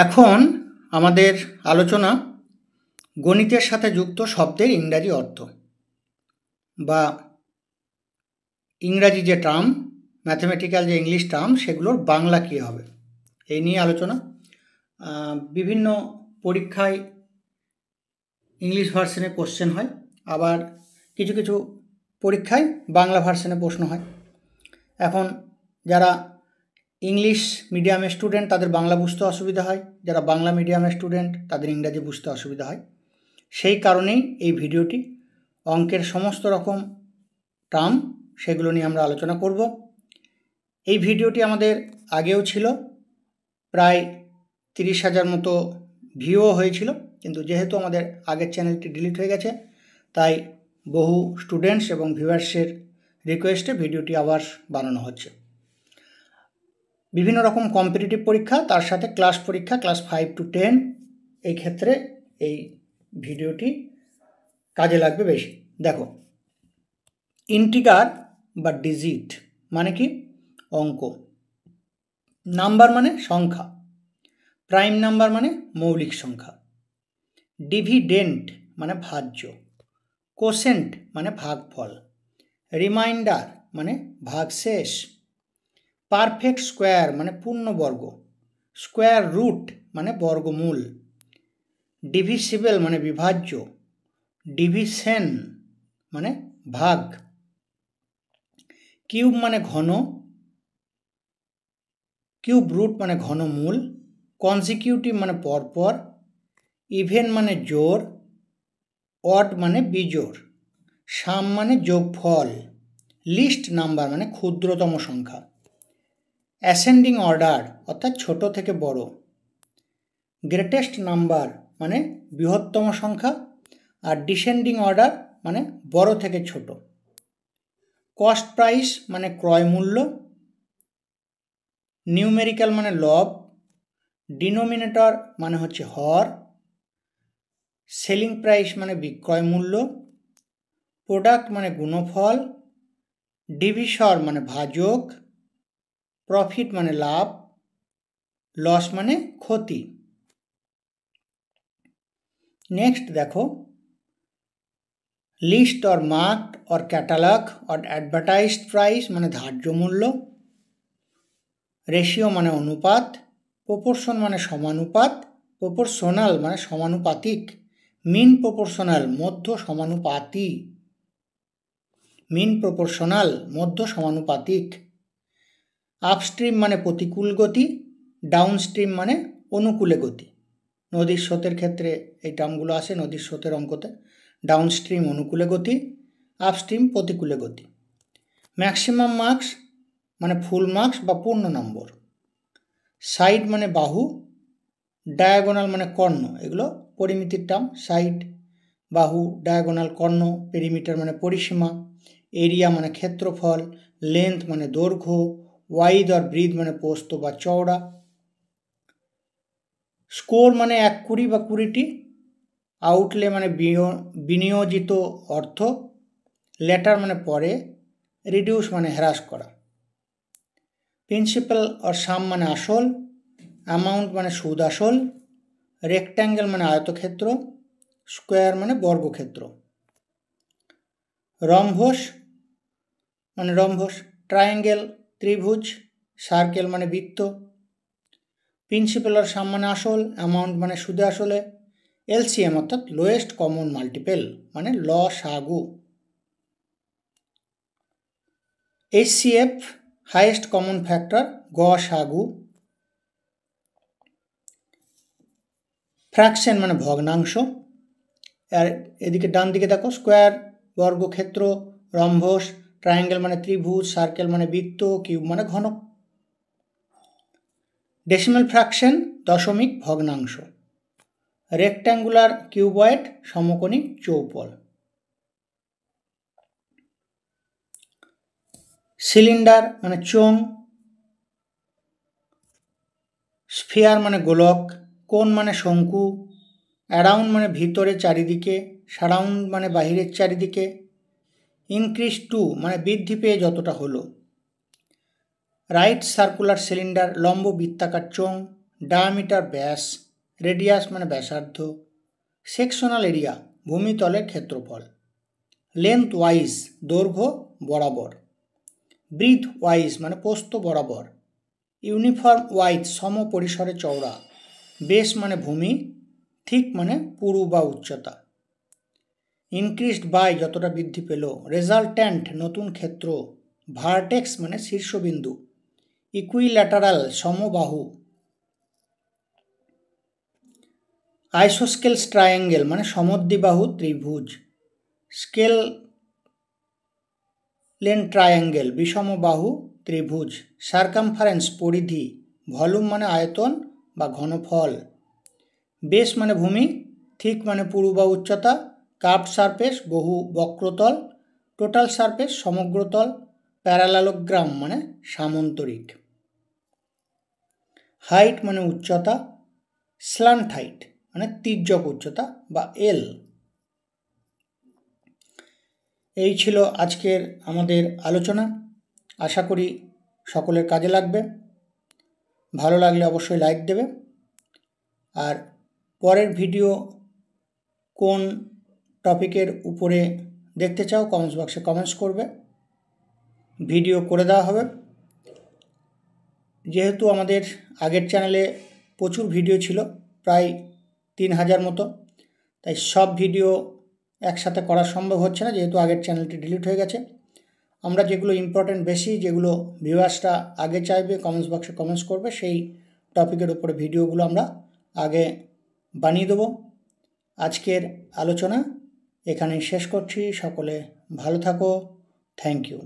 এখন আমাদের আলোচনা গণিতের সাথে যুক্ত শব্দের ইংরাজি অর্থ বা ইংরাজি যে টার্ম, ম্যাথমেটিক্যাল যে ইংলিশ টার্ম, সেগুলোর বাংলা কী হবে এই নিয়ে আলোচনা। বিভিন্ন পরীক্ষায় ইংলিশ ভার্সনে কোশ্চেন হয়, আবার কিছু কিছু পরীক্ষায় বাংলা ভার্সনে প্রশ্ন হয়। এখন যারা ইংলিশ মিডিয়ামের স্টুডেন্ট তাদের বাংলা বুঝতে অসুবিধা হয়, যারা বাংলা মিডিয়ামের স্টুডেন্ট তাদের ইংরাজি বুঝতে অসুবিধা হয়। সেই কারণেই এই ভিডিওটি অঙ্কের সমস্ত রকম টার্ম সেগুলো নিয়ে আমরা আলোচনা করব। এই ভিডিওটি আমাদের আগেও ছিল, প্রায় 30,000 মতো ভিউও হয়েছিল, কিন্তু যেহেতু আমাদের আগের চ্যানেলটি ডিলিট হয়ে গেছে তাই বহু স্টুডেন্টস এবং ভিউয়ার্সের রিকোয়েস্টে ভিডিওটি আবার বানানো হচ্ছে। বিভিন্ন রকম কম্পিটিটিভ পরীক্ষা, তার সাথে ক্লাস পরীক্ষা, ক্লাস 5 to 10, এই ক্ষেত্রে এই ভিডিওটি কাজে লাগবে বেশি। দেখো, ইন্টিগার বা ডিজিট মানে কি? অঙ্ক। নাম্বার মানে সংখ্যা। প্রাইম নাম্বার মানে মৌলিক সংখ্যা। ডিভিডেন্ড মানে ভাজ্য। কোশেন্ট মানে ভাগফল। রিমাইন্ডার মানে ভাগশেষ। পারফেক্ট স্কোয়ার মানে পূর্ণবর্গ। স্কোয়ার রুট মানে বর্গমূল। ডিভিসিবল মানে বিভাজ্য। ডিভিশন মানে ভাগ। কিউব মানে ঘন। কিউব রুট মানে ঘনমূল। কনজিকিউটিভ মানে পরপর। ইভেন মানে জোড়। অড মানে বিজোড়। সাম মানে যোগফল। লিস্ট নাম্বার মানে ক্ষুদ্রতম সংখ্যা। অ্যাসেন্ডিং অর্ডার অর্থাৎ ছোট থেকে বড়। গ্রেটেস্ট নাম্বার মানে বৃহত্তম সংখ্যা, আর ডিসেন্ডিং অর্ডার মানে বড় থেকে ছোট। কস্ট প্রাইস মানে ক্রয় মূল্য। নিউমেরিক্যাল মানে লব। ডিনোমিনেটর মানে হচ্ছে হর। সেলিং প্রাইস মানে বিক্রয় মূল্য। প্রোডাক্ট মানে গুণফল। ডিভিসর মানে ভাজক। প্রফিট মানে লাভ। লস মানে ক্ষতি। নেক্সট দেখো, list or marked or catalogue or advertised price মানে ধার্য মূল্য। রেশিও মানে অনুপাত। প্রপোর্শন মানে সমানুপাত। প্রপোর্শনাল মানে সমানুপাতিক। মিন প্রপোর্শনাল মধ্য সমানুপাতি। মিন প্রপোর্শনাল মধ্য সমানুপাতিক। আপস্ট্রিম মানে প্রতিকূল গতি। ডাউনস্ট্রিম মানে অনুকূলে গতি। নদীর স্রোতের ক্ষেত্রে এই টার্মগুলো আসে, নদীর স্রোতের অঙ্কতে। ডাউনস্ট্রিম অনুকূলে গতি, আপস্ট্রিম প্রতিকূলে গতি। ম্যাক্সিমাম মার্কস মানে ফুল মার্কস বা পূর্ণ নম্বর। সাইড মানে বাহু। ডায়াগোনাল মানে কর্ণ, এগুলো পরিমিতির টার্ম। সাইড, বাহু, ডায়াগোনাল, কর্ণ। পেরিমিটার মানে পরিসীমা। এরিয়া মানে ক্ষেত্রফল। লেন্থ মানে দৈর্ঘ্য। ওয়াইড আর ব্রিথ মানে প্রস্থ বা চওড়া। স্কোর মানে 1 কুড়ি বা 20টি। আউটলে মানে বিনিয়োজিত অর্থ। লেটার মানে পরে। রিডিউস মানে হ্রাস করা। প্রিন্সিপাল আর সাম মানে আসল। অ্যামাউন্ট মানে সুদ আসল। রেক্ট্যাঙ্গেল মানে আয়তক্ষেত্র। স্কোয়ার মানে বর্গক্ষেত্র। রম্বস মানে রম্বস। ট্রায়াঙ্গেল ত্রিভুজ। সার্কেল মানে বৃত্ত। প্রিন্সিপাল আর সাম মানে আসল। অ্যামাউন্ট মানে সুদে আসলে। এলসিএম অর্থাৎ লোয়েস্ট কমন মাল্টিপেল মানে লসাগু। এইচসিএফ হাইয়েস্ট কমন ফ্যাক্টর গসাগু। ফ্র্যাকশন মানে ভগ্নাংশ। আর এদিকে ডান দিকে দেখো, স্কোয়ার বর্গক্ষেত্র, রম্বস, ট্রায়াঙ্গেল মানে ত্রিভুজ, সার্কেল মানে বৃত্ত, কিউব মানে ঘনক। ডেসিমাল ফ্র্যাকশন দশমিক ভগ্নাংশ। রেক্ট্যাঙ্গুলার কিউবয়েড সমকোণী চৌপল। সিলিন্ডার মানে চোঙ। স্ফিয়ার মানে গোলক। কোণ মানে শঙ্কু। অ্যারাউন্ড মানে ভিতরে চারিদিকে। সারাউন্ড মানে বাহিরের চারিদিকে। ইনক্রিজ টু মানে বৃদ্ধি পেয়ে যতটা হলো। রাইট সার্কুলার সিলিন্ডার লম্ব বৃত্তাকার চোঙ। ডায়ামিটার ব্যাস, রেডিয়াস মানে ব্যাসার্ধ, সেকশনাল এরিয়া ভূমিতলের ক্ষেত্রফল, লেন্থ ওয়াইজ দৈর্ঘ্য বরাবর, ব্রিথ ওয়াইজ মানে প্রস্থ বরাবর, ইউনিফর্ম ওয়াইজ সম পরিসরে চওড়া, বেস মানে ভূমি, থিক মানে পুরু বা উচ্চতা, ইনক্রিজড বাই যতটা বৃদ্ধি পেল, রেজাল্ট্যান্ট নতুন ক্ষেত্র, ভার্টেক্স মানে শীর্ষবিন্দু, ইকুইল্যাটারাল সমবাহু, আইসোস্কেলস ট্রায়াঙ্গেল মানে সমদ্বিবাহু ত্রিভুজ, স্কেল লেন ট্রায়াঙ্গেল বিষমবাহু ত্রিভুজ, সার্কামফারেন্স পরিধি, ভলিউম মানে আয়তন বা ঘনফল, বেস মানে ভূমি, থিক মানে পুরু বা উচ্চতা, কার্ভড সারফেস বহু বক্রতল, টোটাল সারফেস সমগ্রতল, প্যারালালোগ্রাম মানে সামন্তরিক, হাইট মানে উচ্চতা, স্ল্যান্ট হাইট মানে তির্যক উচ্চতা বা এল। এই ছিল আজকের আমাদের আলোচনা। আশা করি সকলের কাজে লাগবে। ভালো লাগলে অবশ্যই লাইক দেবে। আর পরের ভিডিও কোন টপিকের উপরে দেখতে চাও কমেন্টস বক্সে কমেন্টস করবে, ভিডিও করে দেওয়া হবে। যেহেতু আমাদের আগের চ্যানেলে প্রচুর ভিডিও ছিল, প্রায় 3000 মতো, তাই সব ভিডিও একসাথে করা সম্ভব হচ্ছে না, যেহেতু আগের চ্যানেলটি ডিলিট হয়ে গেছে। আমরা যেগুলো ইম্পর্টেন্ট বেশি, যেগুলো ভিউয়ার্সরা আগে চাইবে কমেন্টস বক্সে কমেন্টস করবে, সেই টপিকের উপরে ভিডিওগুলো আমরা আগে বানিয়ে দেবো। আজকের আলোচনা এখানেই শেষ করছি। সকলে ভালো থাকো। Thank you.